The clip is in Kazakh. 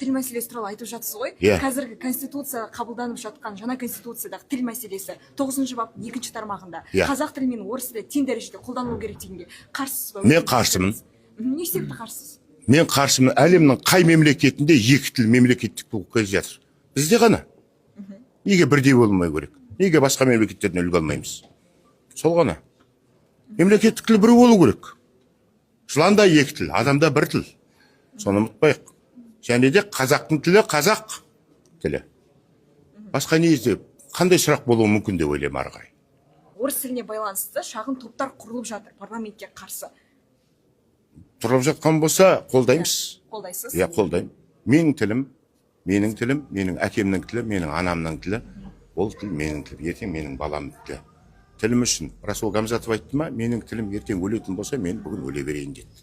тіл мәселесі туралы айтып жатсыз ғой. Иә. Қазіргі конституция қабылданып жатқан жаңа конституциядағы тіл мәселесі 9-шы баптың 2-ші тармағында Иә. қазақ тілі мен орыс тілі тең дәрежеде қолданылу керек дегенге қарсысыз ба? Мен қарсымын. Не себепті қарсысыз? Мен қарсымын. Әлемнің қай мемлекетінде екі тіл мемлекеттік болып келе жатыр? Бізде ғана. Неге бірдей болмай керек? Неге басқа мемлекеттерден үлгі алмаймыз? Сол ғана. Мемлекеттік тіл бір болу керек. Жыланда екі тіл, адамда бір тіл. Соны ұмытпайық. Және де қазақтың тілі қазақ тілі. Басқа не іздеп, қандай сұрақ болуы мүмкін деп ойлаймын ары қарай. Орыс тіліне байланысты шағын топтар құрылып жатыр парламентке қарсы. Тұрып жатқан болса, қолдаймыз. Қолдайсыз? Иә, қолдаймын. Менің тілім, менің әкемнің тілі, менің анамның тілі. Ол тіл менің тілім, ертең менің баламның тілі. Тілім үшін Расул Гамзатов айтты ма, менің тілім ертең өлетін болса, мен бүгін өле берейін деді.